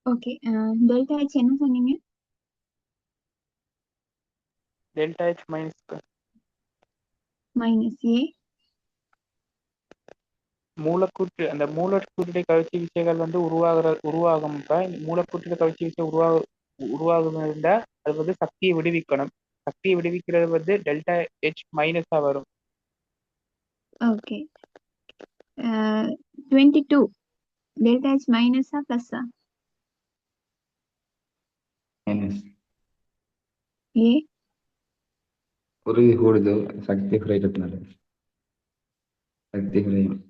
Okay. Delta H என்ன சொன்னீங்க? Delta H minus minus ஏ. அந்த மூலக்கூற்றுடைய கவர்ச்சி விசைகள் வந்து உருவாகும்ப்ப மூலக்கூற்றுடைய கவர்ச்சி விசை உருவாகும் இருந்தா அது வந்து சக்தியை விடுவிக்கணும். சக்தியை விடுவிக்கிறது வந்து டெல்டா H மைனஸா வரும். ஓகே. 22 delta H மைனஸா பிளஸ்ஸா? மைனஸ். ஏ. உறுதி கூடுது சக்தி குறைக்கிறதுனால. சக்தி குறையும்.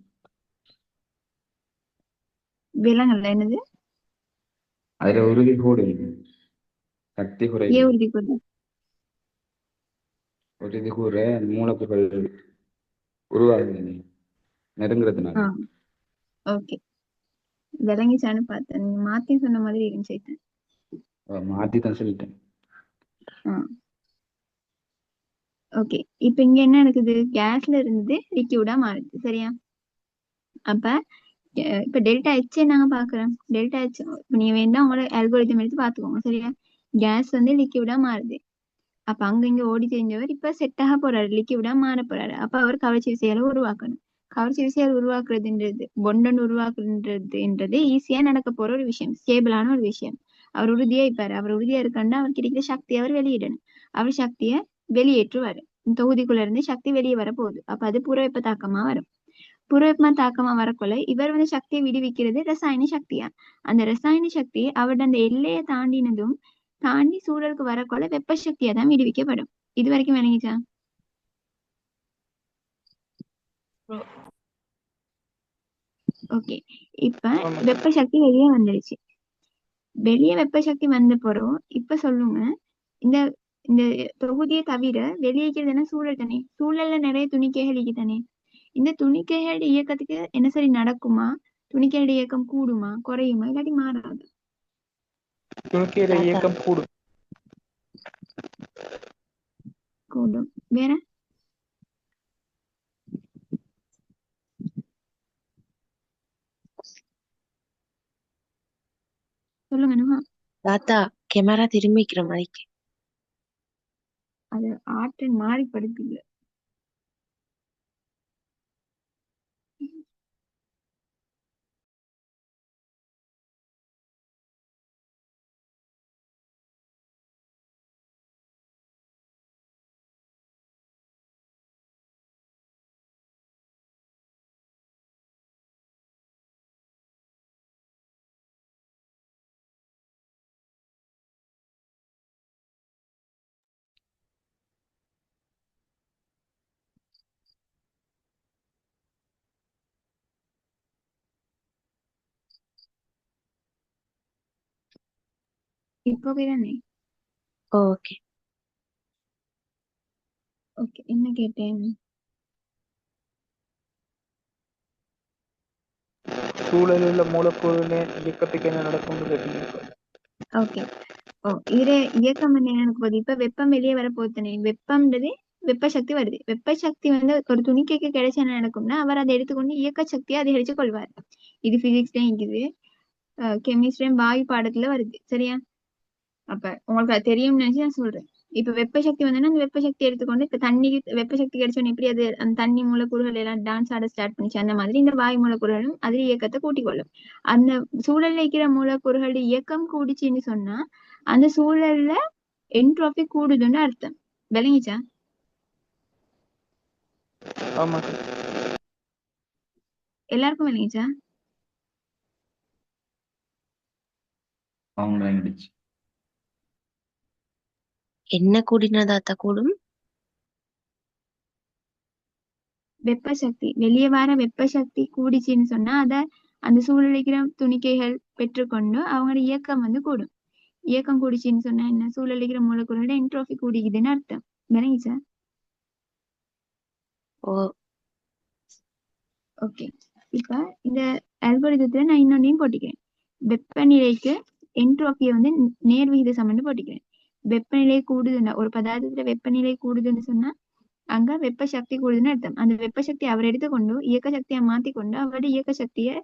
விலங்கல்ல என்னது? அதுல உறுதி கூடுது சக்தி ஏ குறையுது. உறுதி கூறு. உறுதி கூற மூலப்பொருட்கள் உருவாகுது நெருங்குறதுனால. ஓகே. விளங்கிச்சான்னு பார்த்தேன். நீங்க மாத்தி சொன்ன மாதிரி இருந்துச்சு. மாத்தி தான் சொல்லிட்டேன். ஓகே. இப்ப இங்க என்ன நடக்குது? கேஸ்ல இருந்து லிக்யூடா மாறுது, சரியா? அப்ப இப்ப டெல்டா H நாங்க பாக்குறோம். டெல்டா H நீங்க வேணா உங்களோட அல்கோரிதம் எடுத்து பாத்துக்கோங்க, சரியா? கேஸ் வந்து லிக்யூடா மாறுது. அப்ப அங்க இங்க ஓடி தெரிஞ்சவர் இப்ப செட் ஆக போறாரு, லிக்யூடா மாற போறாரு. அப்ப அவர் கவர்ச்சி விசையால உருவாக்கணும். கவர்ச்சி விசையால் உருவாக்குறதுன்றது பொண்டன் உருவாக்குறதுன்றது ஈஸியா நடக்க போற ஒரு விஷயம், ஸ்டேபிளான ஒரு விஷயம். அவர் உறுதியா இருப்பாரு. அவர் உறுதியா இருக்காண்டா அவர் கிடைக்கிற சக்தியை அவர் வெளியிடணும். அவர் சக்தியை வெளியேற்றுவாரு. தொகுதிக்குள்ள இருந்து சக்தி வெளியே வர போகுது. அப்ப அது புறவெப்ப தாக்கமா வரும். புறவெப்ப தாக்கமா வரக்குள்ள இவர் வந்து சக்தியை விடுவிக்கிறது ரசாயன சக்தியா. அந்த ரசாயன சக்தி அவருடைய அந்த எல்லையை தாண்டி சூழலுக்கு வரக்குள்ள வெப்ப சக்தியா தான் விடுவிக்கப்படும். இது வரைக்கும் விளங்கிச்சா? ஓகே. இப்ப வெப்ப சக்தி வெளியே வந்துருச்சு. வெளியே வெப்ப சக்தி வந்த போறோம். இப்ப சொல்லுங்க, இந்த இந்த தொகுதியை தவிர வெளியேக்கிறது என்ன? சூழல் தானே. சூழல்ல நிறைய துணிக்கைகள் தானே. இந்த துணிக்கைகள் இயக்கத்துக்கு என்ன சரி நடக்குமா? துணிக்கையோட இயக்கம் கூடுமா குறையுமா இல்லாட்டி மாறாது? துணிக்கையோட இயக்கம் கூடும். கூடும். வேற சொல்லுங்க. தாத்தா கேமரா திரும்பிக்கிற மாதிரி. அது ஆற்றல் மாறிப்படுது. இல்ல இப்போ தானே. ஓகே. ஓகே, என்ன கேட்டேன்? சூழலில் உள்ள மூலக்கூறுகளின் இயக்கத்துக்கு என்ன நடக்கும்னு கேட்டீங்க. ஓகே. இதுல இயக்கம் என்ன நடக்க போகுது? இப்ப வெப்பம் வெளியே வரப்போகுதுனே. வெப்பம்ன்றது வெப்ப சக்தி வருது. வெப்ப சக்தி வந்து ஒரு துணிக்கைக்கு கிடைச்சா என்ன நடக்கும்னா அவர் அதை எடுத்துக்கொண்டு இயக்க சக்தியை அதிகரிச்சு கொள்வார். இது பிசிக்ஸ்லயும் இருக்குது, கெமிஸ்ட்ரியும் வாயு பாடத்துல வருது, சரியா? அப்ப உங்களுக்கு அது தெரியும்னு நினைச்சு நான் சொல்றேன். இப்ப வெப்ப சக்தி வந்தோன்னா அந்த வெப்ப சக்தி எடுத்துக்கொண்டு இப்ப தண்ணிக்கு வெப்ப சக்தி கிடைச்சோன்னு எப்படி அது அந்த தண்ணி மூலக்கூறுகள் எல்லாம் டான்ஸ் ஆட ஸ்டார்ட் பண்ணிச்சு, அந்த மாதிரி இந்த வாயு மூலக்கூறுகளும் அது இயக்கத்தை கூட்டிக் கொள்ளும். அந்த சூழல்ல இருக்கிற மூலக்கூறுகளுடைய இயக்கம் கூடிச்சுன்னு சொன்னா அந்த சூழல்ல என்ட்ரோபி கூடுதுன்னு அர்த்தம். விளங்கிச்சா? ஆமா. எல்லாருக்கும் விளங்கிச்சா? என்ன கூடினா தாத்தா கூடும்? வெப்ப சக்தி வெளியே வர வெப்ப சக்தி கூடிச்சுன்னு சொன்னா அத அந்த சூழலிக்கிற துணிக்கைகள் பெற்றுக்கொண்டு அவங்களோட இயக்கம் வந்து கூடும். இயக்கம் கூடிச்சுன்னு சொன்னா என்ன? சூழலிக்கிற மூலக்கூறுகளோட என்ட்ரோபி கூடிக்குதுன்னு அர்த்தம். விளங்கிச்சா? ஓகே. இப்ப இந்த அல்கோரிதத்துல நான் இன்னொன்னையும் போட்டிக்கிறேன். வெப்பநிலைக்கு என்ட்ரோபியை வந்து நேர் விகித சமன்னு போட்டிக்கிறேன். வெப்பநிலை கூடுதுன்னா ஒரு பதார்த்தத்துல வெப்பநிலை கூடுதுன்னு சொன்னா அங்க வெப்ப சக்தி கூடுதுன்னு அர்த்தம். அந்த வெப்ப சக்தி அவர் எடுத்துக்கொண்டு இயக்க சக்தியை மாத்திக்கொண்டு அவருடைய இயக்க சக்தியை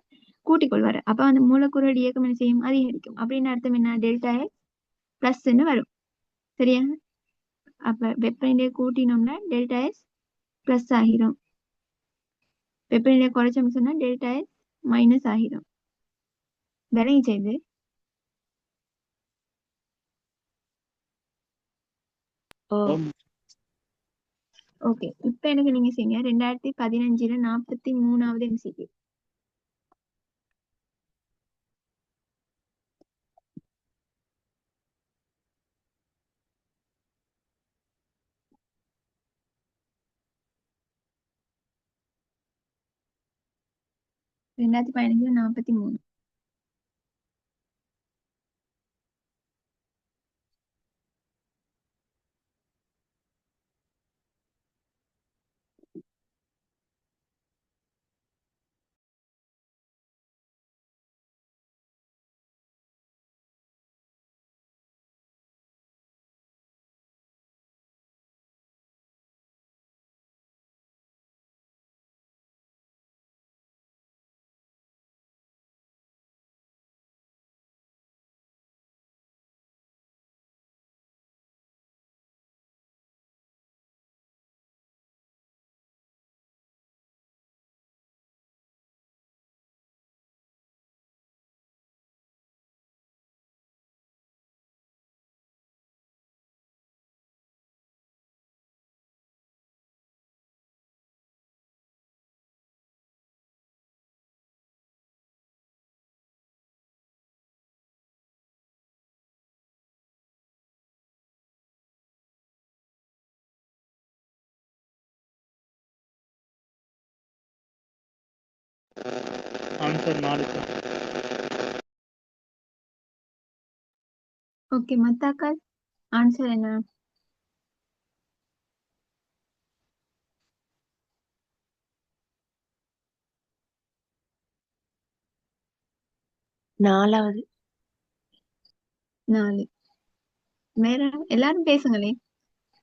கூட்டிக்கொள்வாரு. அப்ப அந்த மூலக்கூறுகள் இயக்கம் என்ன செய்யும்? அதிகரிக்கும். அப்படின்னு அர்த்தம் என்ன? டெல்டா எக்ஸ் பிளஸ்ன்னு வரும். சரியா? அப்ப வெப்பநிலையை கூட்டினோம்னா டெல்டா எக்ஸ் பிளஸ் ஆகிரும். வெப்பநிலையை குறைச்சோம்னு சொன்னா டெல்டா எக்ஸ் மைனஸ் ஆகிரும். விளங்கி செய்து. ஓ ஆம். ஓகே, இப்ப எனக்கு நீங்க செய்யுங்க 2015 43வது MCQ. ரெண்டாயிரத்தி 43. ஆன்சர் 4. ஓகே, மத்தாக்கள் ஆன்சர் என்ன? நாலாவது. 4. வேற எல்லாரும் பேசுங்களே.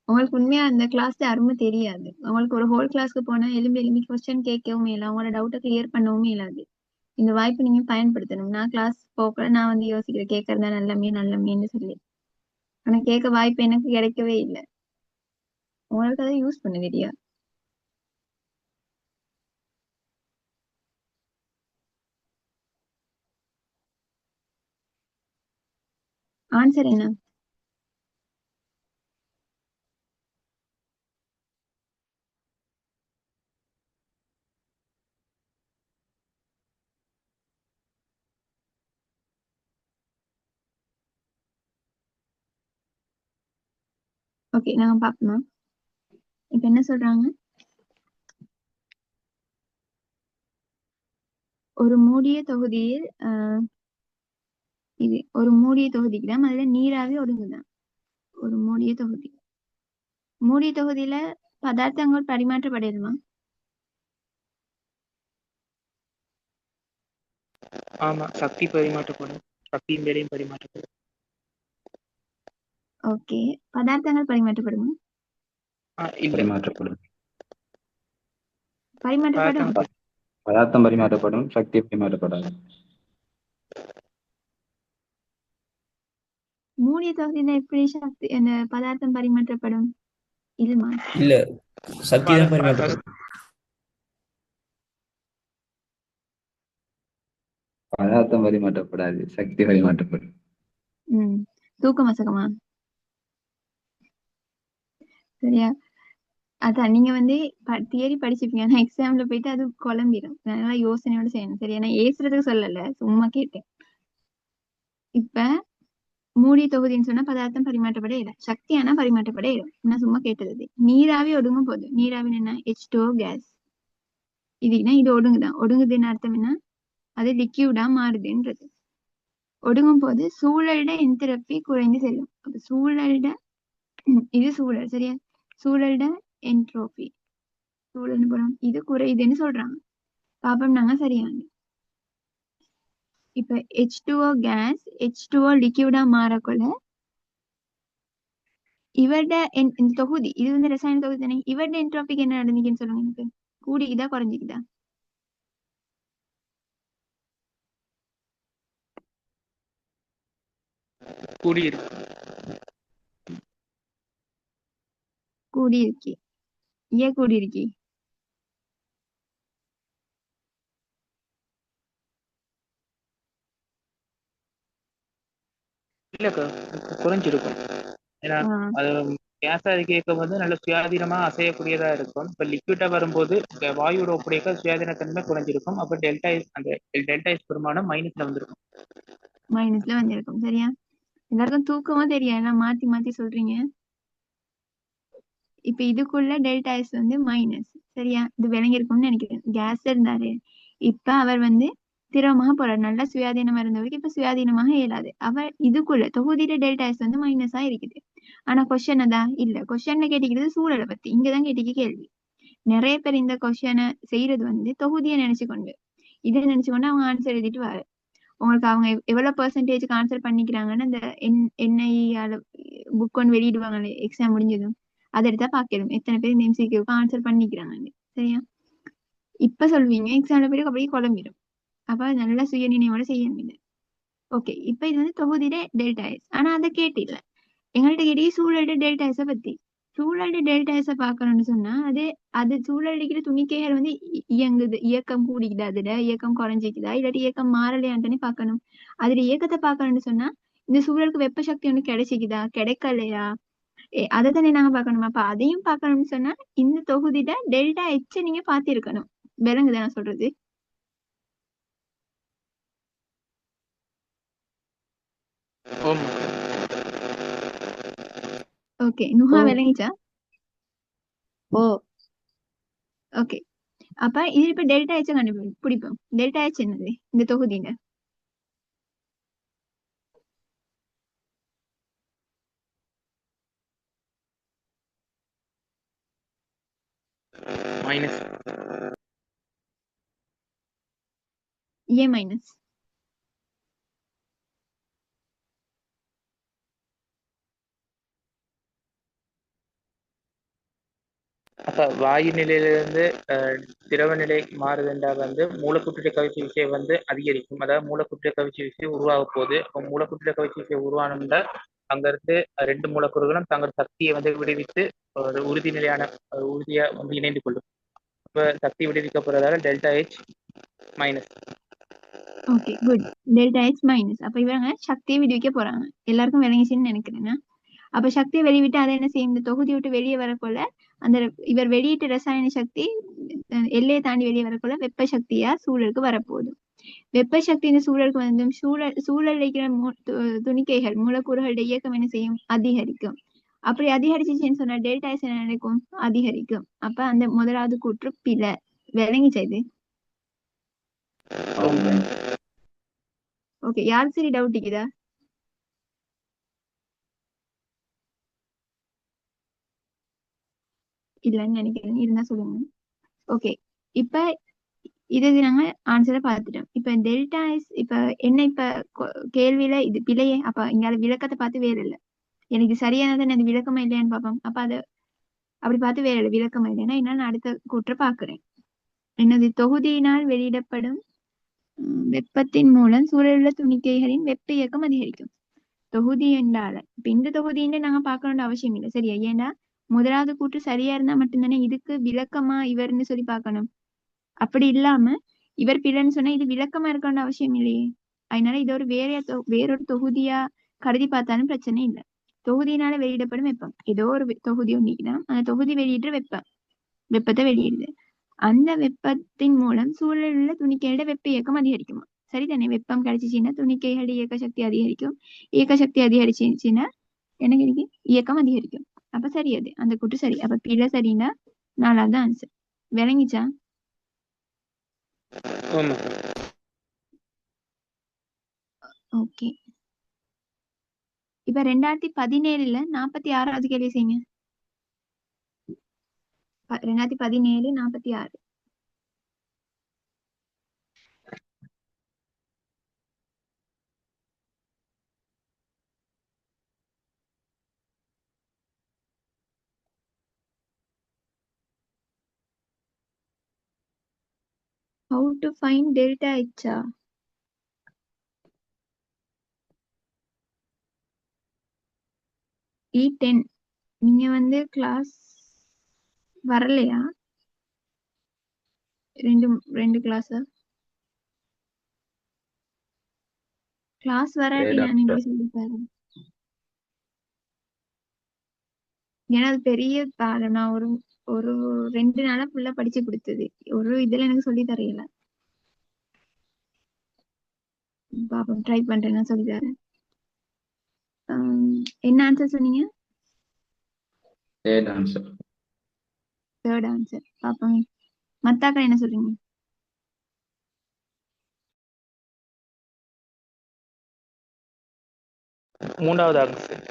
உங்களுக்கு உண்மையா அந்த கிளாஸ்ல அருமை தெரியாது. உங்களுக்கு ஒரு ஹோல் கிளாஸ்க்கு போனா எலும்பி கொஸ்டின் கேட்கவும் இல்லை, அவங்களோட டவுட்டை கிளியர் பண்ணவும் இல்லாது. இந்த வாய்ப்பு நீங்க பயன்படுத்தணும். நான் கிளாஸ் போக நான் வந்து யோசிக்கிறேன் கேட்கறதா நல்லமேன்னு சொல்லி. ஆனா கேட்க வாய்ப்பு எனக்கு கிடைக்கவே இல்லை. உங்களுக்கு அதை யூஸ் பண்ண தெரியா? ஆன்சர் என்ன? ஓகே, நாங்க பாப்போமா? இப்ப என்ன சொல்றாங்க? ஒரு மூடிய தொகுதியில் இது ஒரு மூடிய தொகுதிக்கு தான் அதுல நீராவி ஒடுங்குதான். ஒரு மூடிய தொகுதி. மூடிய தொகுதியில பதார்த்தங்கள் பரிமாற்றப்படுமா? ஆமா, சக்தி பரிமாற்றப்படும். சக்தியின் வேலையும் பரிமாற்றப்படும். ஓகே, பதார்த்தங்கள் பரிமாற்றப்படுமா? இல்ல. பரிமாற்றப்படும். பரிமாற்றப்படும். பதார்த்தம் பரிமாற்றப்படும், சக்தி பரிமாற்றப்படாது. மூடிய தொகுதியில எப்படி சக்தி அந்த பதார்த்தம் பரிமாற்றப்படும்? இல்லமா? இல்ல, சக்தி தான் பரிமாற்றப்படும். பதார்த்தம் பரிமாற்றப்படாது, சக்தி பரிமாற்றப்படும். தூக்க மசகமா? சரியா? அதான் நீங்க வந்து தியரி படிச்சிருப்பீங்க, ஆனா எக்ஸாம்ல போயிட்டு அது குழம்பிடும். அதனால யோசனையோட செய்யணும். சரியா? நான் ஏசுறதுக்கு சொல்லல, சும்மா கேட்டேன். இப்ப மூடிய தொகுதின்னு சொன்னா பதார்த்தம் பரிமாற்றப்பட இல்லை, சக்தியானா பரிமாற்றப்பட இடும். நான் சும்மா கேட்டது. நீராவி ஒடுங்கும் போது, நீராவி என்ன? H2O case. இதுனா இது ஒடுங்குதான். ஒடுங்குதுன்னு அர்த்தம் என்ன? அது லிக்யூடா மாறுதுன்றது. ஒடுங்கும் போது சூழலிட என்திரப்பி குறைந்து செல்லும். அப்ப சூழலிட இது சூழல். சரியா? சூழலிட என்ட்ரோபி, சூழல்னு போறோம், இது குறையுதுன்னு சொல்றாங்க. பாப்போம் நாங்க சரியான. இப்ப H2O கேஸ் H2O லிக்யூடா மாறக்குள்ள இவட இந்த தொகுதி, இது வந்து ரசாயன தொகுதி தானே, இவட என்ட்ரோபிக் என்ன நடந்துச்சுன்னு சொல்லுங்க எனக்கு. கூடிக்குதா குறைஞ்சிக்குதா? கூடியிருக்கு. கூடியிருக்கி. ஏன் கூடியிருக்கி? இல்லக்கா, குறைஞ்சிருக்கும். ஏன்னா ஆஹ் அது கேஸா இருக்க வந்து நல்ல சுயாதீனமா அசையக்கூடியதா இருக்கும். இப்ப லிக்விட்டா வரும்போது வாயுவோட ஒப்படைக்க சுயாதீனத்தன்மை குறைஞ்சிருக்கும். அப்ப அந்த டெல்டா எஸ் பெருமானம் மைனஸ்ல வந்திருக்கும். மைனஸ்ல வந்திருக்கும். சரியா? எல்லாருக்கும் தூக்கமா தெரியும், எல்லாம் மாத்தி மாத்தி சொல்றீங்க. இப்ப இதுக்குள்ள டெல்டா எஸ் வந்து மைனஸ். சரியா? இது விளங்கியிருக்கும்னு நினைக்கிறேன். கேஸ் இருந்தாரு, இப்ப அவர் வந்து திரவமாக போறாரு. நல்லா சுயாதீனமா இருந்தவருக்கு இப்ப சுயாதீனமாக இயலாது. அவர் இதுக்குள்ள தொகுதியில டெல்டா எஸ் வந்து மைனஸா இருக்குது. ஆனா கொஸ்டின் தான் இல்ல. கொஸ்டின்ல கேட்டிக்கிறது சூழலை பத்தி, இங்கதான் கேட்டிக்க கேள்வி. நிறைய பேர் இந்த கொஸ்டினை செய்யறது வந்து தொகுதியை நினைச்சுக்கொண்டு, இதை நினைச்சுக்கொண்டு அவங்க ஆன்சர் எழுதிட்டு வர உங்களுக்கு அவங்க எவ்வளவு பெர்சன்டேஜ்க்கு ஆன்சர் பண்ணிக்கிறாங்கன்னு அந்த என்ஐ புக் ஒன்று வெளியிடுவாங்களே எக்ஸாம் முடிஞ்சதும், அதை எடுத்தா பாக்கணும் எத்தனை பேர் இந்த எம்சிக்யூக்கு ஆன்சர் பண்ணிக்கிறாங்க. சரியா? இப்ப சொல்வீங்க எக்ஸாம்ல போய் அப்படியே குழம்பிடும். அப்ப நல்லா சுய நினைவோட செய்யணும். ஓகே, இப்ப இது வந்து தொகுதியில டெல்டா எஸ். ஆனா அதை கேட்டில்ல. எங்கள்கிட்ட கேட்டி சூழல்ட டெல்டா எஸ பத்தி. சூழல்ட டெல்டா எஸ பாக்கணும்னு சொன்னா அது சூழல் அடிக்கிற துணிக்கைகள் வந்து இயங்குது, இயக்கம் கூடிக்குதா, அதுல இயக்கம் குறைஞ்சிக்குதா, இல்லாட்டி இயக்கம் மாறலையான்னு பாக்கணும். அதுல இயக்கத்தை பாக்கணும்னு சொன்னா இந்த சூழலுக்கு வெப்ப சக்தி ஒண்ணு கிடைச்சிக்குதா கிடைக்கலையா, அதை தானே நாங்க பாக்கணும். அப்ப அதையும் பாக்கணும்னு சொன்னா இந்த தொகுதியில டெல்டா எச் நீங்க பாத்திருக்கணும். விளங்குதா நான் சொல்றது? ஆமா. ஓகே, நுஹா ஓ விளங்கிச்சா? ஓ ஓகே, அப்ப இது இப்ப டெல்டா எச் கண்டுபிடிப்போம். டெல்டா எச் என்னது இந்த தொகுதியில? மைனஸ். ஏ மைனஸ். அப்ப வாயு நிலையிலிருந்து திரவ நிலை மாறுதுன்றா வந்து மூலக்கூற்று கவிழ்ச்சி விசை வந்து அதிகரிக்கும். அதாவது மூலக்கூற்று கவிழ்ச்சி விசை உருவாக போகுது. அப்ப மூலக்கூற்று கவிழ்ச்சி விசை உருவானோம்னா அங்க இருந்து ரெண்டு மூலக்கூறுகளும் தங்கள் சக்தியை வந்து விடுவித்து ஒரு உறுதி நிலையான உறுதியா வந்து இணைந்து கொள்ளும். இப்ப சக்தி விடுவிக்கப்படுறதால delta H minus. Okay, good. Delta H minus. அப்ப இவங்க சக்தியை விடுவிக்க போறாங்க. எல்லாருக்கும் விளங்கிச்சுன்னு நினைக்கிறேன்னா, அப்ப சக்தியை வெளிவிட்டு அதை என்ன செய்யும், இந்த தொகுதி விட்டு வெளியே வரக்குள்ள அந்த இவர் வெளியிட்ட ரசாயன சக்தி எல்லையை தாண்டி வெளியே வரக்குள்ள வெப்ப சக்தியா சூழலுக்கு வரப்போகுது. வெப்ப சக்தி இந்த சூழலுக்கு வந்து சூழல் இருக்கிற துணிக்கைகள் மூலக்கூறுகளுடைய இயக்கம் என்ன செய்யும், அதிகரிக்கும். அப்படி அதிகரிச்சுன்னு சொன்னா டெல்டா எஸ் என்ன நடக்கும், அதிகரிக்கும். அப்ப அந்த முதலாவது கூற்று பிழை. விளங்கிச்சா இது? ஓகே, யாருக்கு சரி டவுட் இருக்குதா? இல்லன்னு நினைக்கிறேன், இருந்தா சொல்லுங்க. ஓகே, இப்ப இது நாங்க ஆன்சரை பார்த்துட்டோம். இப்ப டெல்டா எஸ் இப்ப என்ன, இப்ப கேள்வியில இது பிழையே. அப்ப இங்க விளக்கத்தை பார்த்து வேற இல்ல. எனக்கு சரியானது அது விளக்கமா இல்லையான்னு பார்ப்போம். அப்ப அதை அப்படி பார்த்து வேற இல்லை, விளக்கமா இல்லைன்னா என்னால நான் அடுத்த கூற்ற பாக்குறேன். என்னது, தொகுதியினால் வெளியிடப்படும் வெப்பத்தின் மூலம் சூழலுள்ள துணிக்கைகளின் வெப்ப இயக்கம் அதிகரிக்கும். தொகுதி என்றால இப்ப இந்த தொகுதின்னு நாங்க பார்க்கணும்னு அவசியம் இல்லை. சரியா? ஏன்னா முதலாவது கூற்று சரியா இருந்தா மட்டும்தானே இதுக்கு விளக்கமா இவர்னு சொல்லி பார்க்கணும். அப்படி இல்லாம இவர் பிள்ளைன்னு சொன்னா இது விளக்கமா இருக்கணும்னு அவசியம் இல்லையே. அதனால இது ஒரு வேறொரு தொகுதியா கருதி பார்த்தாலும் பிரச்சனை இல்லை. தொகுதியினால வெளியிடப்படும் வெப்பம், ஏதோ ஒரு தொகுதி ஒன்றிக்குன்னா அந்த தொகுதி வெளியிடுற வெப்பத்தை வெளியிடுது. அந்த வெப்பத்தின் மூலம் சூழலில் உள்ள துணிக்கையோட வெப்ப இயக்கம் அதிகரிக்குமா? சரிதானே? வெப்பம் கிடைச்சிச்சுன்னா துணிக்கைகளோட இயக்க சக்தி அதிகரிக்கும். இயக்க சக்தி அதிகரிச்சுன்னா என்ன கிடைக்கும், இயக்கம் அதிகரிக்கும். அப்ப சரி, அது அந்த கூட்டு சரி. அப்ப பிழை சரின்னா நாலாவது ஆன்சர். விளங்கிச்சா? ஓகே, இப்ப 2017 46வது கேள்வி செய்யுங்க. 2017 46. How to find delta H? E10 நீங்க வந்து கிளாஸ் வரலையா? ரெண்டு ரெண்டு கிளாஸ் Third வராட்டினா நீங்க answer. சொல்லி பாருங்க. ஏன்னா அது பெரிய பாடம். நான் ஒரு ஒரு 2 நாளா ஃபுல்லா படிச்சு கொடுத்தது. ஒரு இதுல எனக்கு சொல்லி தரையில. பாப்போம், ட்ரை பண்றேன், நான் சொல்லி தரேன். என்ன ஆன்சர் சொன்னீங்க? Third answer. Third answer. பாப்போம். மத்தாக்கள் என்ன சொல்றீங்க? மூன்றாவது ஆன்சர்.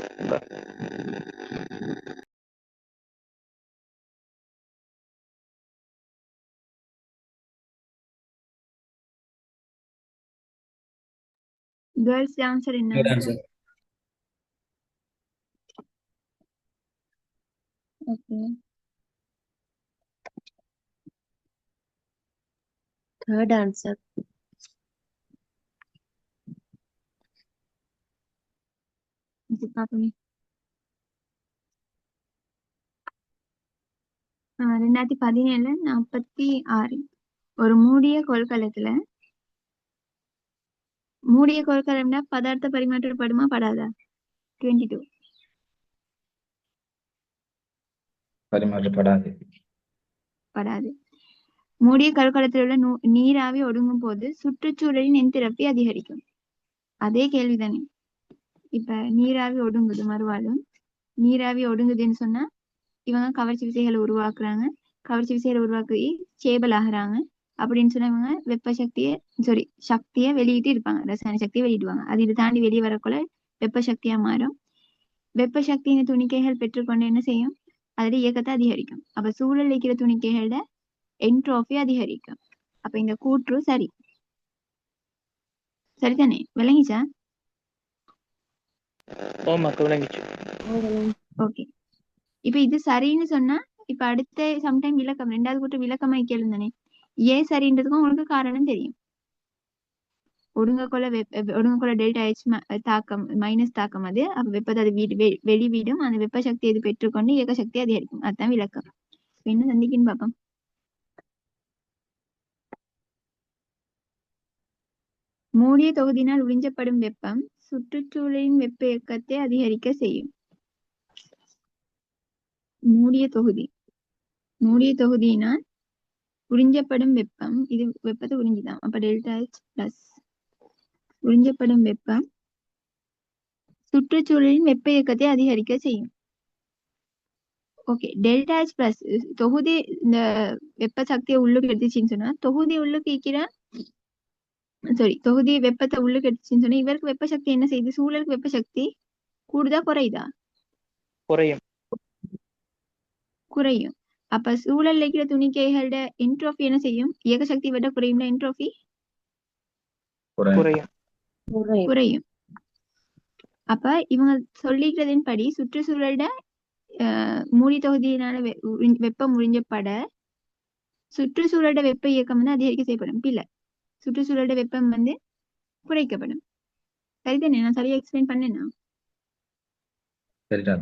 கேர்ள்ஸ் ஆன்சர் என்ன? Third answer. Okay. Third answer. இது பாப்போமே. 2017 46 ஒரு மூடிய கொள்கலம்னா பதார்த்த பரிமாற்றப்படுமா படாதா? 22 பரிமாற்றப்படாது. படாது. மூடிய கொள்கலத்தில் உள்ள நீராவி ஒடுங்கும் போது சுற்றுச்சூழலின் எந்திரப்பி அதிகரிக்கும். அதே கேள்விதானே. இப்ப நீராவி ஒடுங்குது, மறுவாழும் நீராவி ஒடுங்குதுன்னு சொன்னா இவங்க கவர்ச்சி விசைகளை உருவாக்குறாங்க. கவர்ச்சி விசைகளை உருவாக்கி ஸ்டேபிள் ஆகுறாங்க. அப்படின்னு சொன்னா இவங்க சக்தியை வெளியிட்டு இருப்பாங்க. ரசாயன சக்தியை வெளியிடுவாங்க. அது இது தாண்டி வெளியே வரக்குள்ள வெப்ப சக்தியா மாறும். வெப்ப சக்தியின் துணிக்கைகள் பெற்றுக்கொண்டு என்ன செய்யும்? அதோட இயக்கத்தை அதிகரிக்கும். அப்ப சூழல் இருக்கிற துணிக்கைகளோட என்ட்ரோபி அதிகரிக்கும். அப்ப இந்த கூற்று சரி. சரிதானே? விளங்கிச்சா? ஓமாக்கு விளங்கிச்சு. ஓகே. இப்ப இது சரின்னு சொன்னா இப்ப அடுத்த சம்டைம் விளக்கம், 2வது கூற்று விளக்கமா கேளுங்க தானே. ஏன் சரின்றதுக்கும் உங்களுக்கு காரணம் தெரியும். ஒடுங்கக்கொள்ள டெல்டா H தாக்கம் மைனஸ் தாக்கம் அது. அப்ப வெப்பத்தை அது வெளிவிடும். அந்த வெப்ப சக்தி இது பெற்றுக்கொண்டு இயக்க சக்தி அதிகரிக்கும். அதுதான் விளக்கம். என்ன சந்திக்குன்னு பாப்போம். மூடிய தொகுதியினால் உறிஞ்சப்படும் வெப்பம் சுற்றுச்சூழலின் வெப்ப இயக்கத்தை அதிகரிக்க செய்யும். மூடிய தொகுதியினால் உறிஞ்சப்படும் வெப்பம், இது வெப்பத்தை உறிஞ்சிதான். அப்ப டெல்டா H பிளஸ் உறிஞ்சப்படும் வெப்பம் சுற்றுச்சூழலின் வெப்ப இயக்கத்தை அதிகரிக்க செய்யும். ஓகே. டெல்டா H பிளஸ் தொகுதி இந்த வெப்ப சக்தியை உள்ளுக்கு எடுத்துச்சின்னு சொன்னா தொகுதி வெப்பத்தை உள்ளுக்கு எடுத்துச்சின்னு சொன்னா இவருக்கு வெப்ப சக்தி என்ன செய்யுது? சூழலுக்கு வெப்ப சக்தி கூடுதா குறையுதா? குறையும். குறையும். அப்ப சூழல் இருக்கிற துணிக்கைகளோட என்ட்ரோபி என்ன செய்யும்? இயக்க சக்தி விட குறையும்னா என்ட்ரோபி குறையும். குறையும். அப்ப இவங்க சொல்லிக்கிறதின் படி சுற்றுச்சூழலோட மூடி தொகுதியினால வெப்பம் உறிஞ்சப்பட சுற்றுச்சூழலோட வெப்ப இயக்கம் வந்து அதிகரிக்க செய்யப்படும். இல்ல, சுற்றுச்சூழலோட வெப்பம் வந்து குறைக்கப்படும். சரிதானே? நான் சரியா எக்ஸ்பிளைன் பண்ணேன்னா? சரிடா.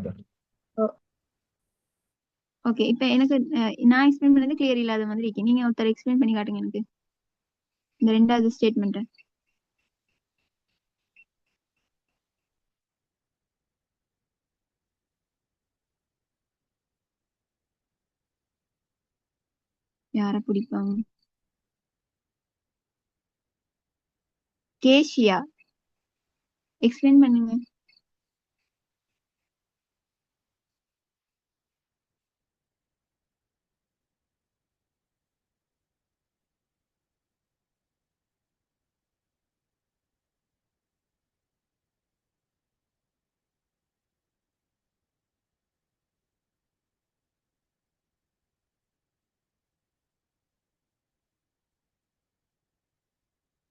ஓகே. இப்ப எனக்கு நான் எக்ஸ்பிளைன் பண்ணது கிளியர் இல்லாத மாதிரி இருக்கு. நீங்க ஒருத்தர் எக்ஸ்பிளைன் பண்ணி காட்டுங்க எனக்கு இந்த 2வது ஸ்டேட்மெண்ட். யார பிடிப்பாங்க? கேஷியா, எக்ஸ்பிளைன் பண்ணுங்க.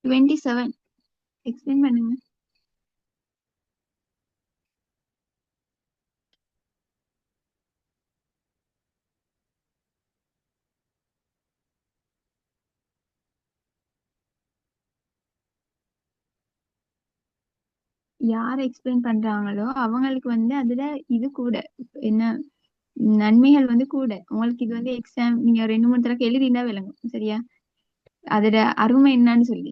டுவெண்ட்டி 7 எக்ஸ்பிளைன் பண்ணுங்க. யார் எக்ஸ்பிளைன் பண்றாங்களோ அவங்களுக்கு வந்து அதுல இது கூட என்ன நன்மைகள் வந்து கூட. உங்களுக்கு இது வந்து எக்ஸாம் நீங்க 2-3 தடவை எழுதினா விளங்கும் சரியா, அதோட அருமை என்னன்னு சொல்லி.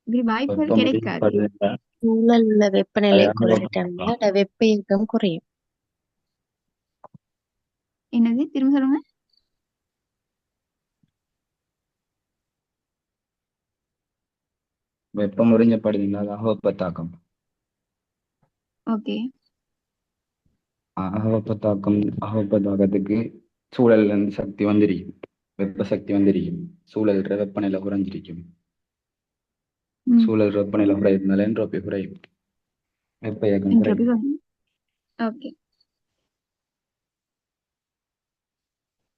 இப்படி வாய்ப்புகள் வெப்பம் கிடைக்காது. உறிஞ்சப்படுதுன்னா சூழல்ல வெப்பநிலை அதை குறைஞ்சிட்டோம்னா அனுபவம் அந்த வெப்ப இயக்கம் குறையும். என்னது திரும்ப சொல்லுங்க. வெப்பம் உறிஞ்சப்படுதுன்னா அது அகவெப்பத்தாக்கம். ஓகே அகவெப்பத்தாக்கத்துக்கு சூழல்ல இருந்து சக்தி வந்திருக்கும், வெப்ப சக்தி வந்திருக்கும். சூழல் வெப்பநிலை குறைஞ்சிருக்கும். சூழல் வெப்பநிலை குறையிறதுனால என்ட்ரோபி குறையும், வெப்ப இயக்கம் குறையும். ஓகே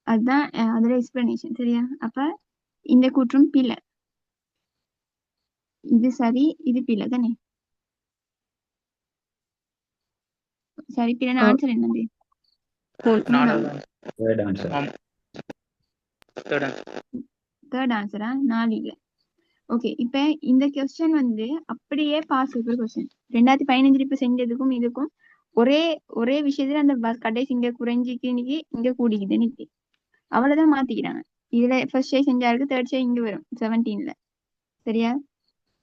அதுதான் அதோட எக்ஸ்பிளனேஷன் சரியா. அப்ப இந்த கூற்றும் பிழை, இது சரி இது பிழை தானே. சரி பிழை ஆ, ஆன்சர் என்னது? நாலாவது Third answer. Third answer. Third ஆன்சரா? 4 இல்ல. ஓகே இப்ப இந்த கொஸ்டின் வந்து அப்படியே பாஸ் பேப்பர் கொஸ்டின் 2015 இப்ப செஞ்சதுக்கும் இதுக்கும் ஒரே ஒரே விஷயத்துல அந்த கடைசி இங்க குறைஞ்சிக்கு இன்னைக்கு இங்க கூடிக்குது இன்னைக்கு, அவ்வளவுதான் மாத்திக்கிறாங்க. இதுல ஃபர்ஸ்ட் ஷே செஞ்சாருக்கு தேர்ட் ஷே இங்க வரும் 17ல சரியா.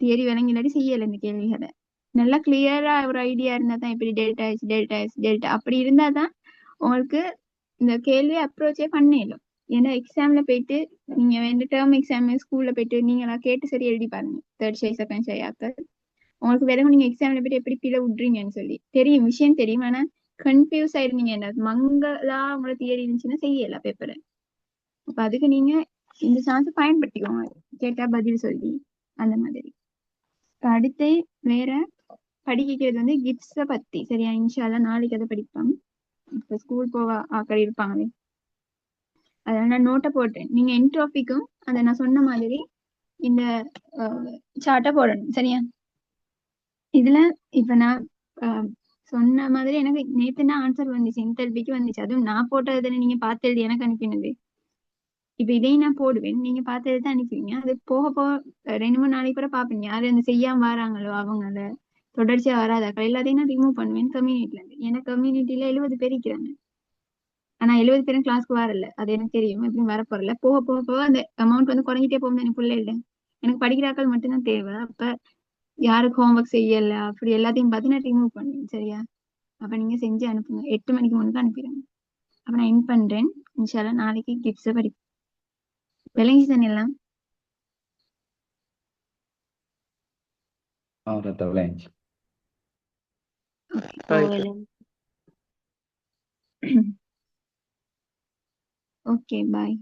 தியரி விளங்கி இல்லாட்டி செய்யல இந்த கேள்விகளை. நல்லா கிளியரா ஒரு ஐடியா இருந்தா தான் இப்படி delta S delta S delta அப்படி இருந்தா தான் உங்களுக்கு இந்த கேள்வியை அப்ரோச்சே பண்ணிடலாம். ஏன்னா எக்ஸாம்ல போயிட்டு நீங்க வந்து டேர்ம் எக்ஸாம் ஸ்கூல்ல போயிட்டு நீங்களா கேட்டு சரி எழுதி பாருங்க. தேர்ட் ஷே செகண்ட் ஷே ஆக்க உங்களுக்கு விளங்கும். நீங்க எக்ஸாம்ல போயிட்டு எப்படி பிழை விட்றீங்கன்னு சொல்லி தெரியும், விஷயம் தெரியும். ஆனா கன்ஃபியூஸ் ஆயிருந்தீங்க, என்ன மங்களா உங்களோட தியரி இருந்துச்சுன்னா செய்யல பேப்பரை. அப்ப அதுக்கு நீங்க இந்த சான்ஸ் பயன்படுத்திக்கோங்க, கேட்டா பதில் சொல்லி அந்த மாதிரி. அடுத்து வேற படிக்கிறது வந்து கிஃப்ட்ஸ பத்தி சரியா. இன்ஷால்லா நாளைக்கு அதை படிப்பாங்க. இப்ப ஸ்கூல் போக ஆக்கள் இருப்பாங்களே, அதனால நான் நோட்டை போட்டேன். நீங்க என்ட்ரோபிக்கும் அதை நான் சொன்ன மாதிரி இந்த சார்ட்டை போடணும் சரியா. இதுல இப்ப நான் சொன்ன மாதிரி எனக்கு நேத்துனா ஆன்சர் வந்துச்சு, இன்டர்வியூக்கு வந்துச்சு. அதுவும் நான் போட்டது தானே நீங்க பார்த்து எழுதி எனக்கு அனுப்பினது. இப்ப இதையும் நான் போடுவேன், நீங்க பார்த்து எழுதி அனுப்புவீங்க. அது போக போக 2-3 நாளைக்கு கூட பாப்பீங்க யாரு அந்த செய்யாம வராங்களோ அவங்கள தொடர்ச்சியா வராதாக்கள் எல்லாத்தையும் நான் ரிமூவ் பண்ணுவேன் கம்யூனிட்டில இருந்து. ஏன்னா கம்யூனிட்டில 70 பேர் இருக்கிறாங்க. ஆனா 70 பேரும் கிளாஸ்க்கு வரல, அது எனக்கு தெரியும். எப்படியும் வர போறல. போக போக போக அந்த அமௌண்ட் வந்து குறைஞ்சிட்டே போகும் எனக்கு பிள்ளைல. எனக்கு படிக்கிறாக்கள் மட்டும்தான் தேவை. அப்ப யாருக்கு ஹோம்ஒர்க் செய்யல அப்படி எல்லாத்தையும் பார்த்து நான் ரிமூவ் பண்ணுவேன் சரியா. அப்ப நீங்க செஞ்சு அனுப்புங்க, 8 மணிக்கு முன்னாடி அனுப்பிடுங்க. அப்ப நான் என் பண்றேன். இன்ஷால்லா நாளைக்கு கிஃப்ட்ஸை படிப்பேன். விளங்கி தானே எல்லாம்? விளையாச்சு. ஓ, ஓகே பாய்.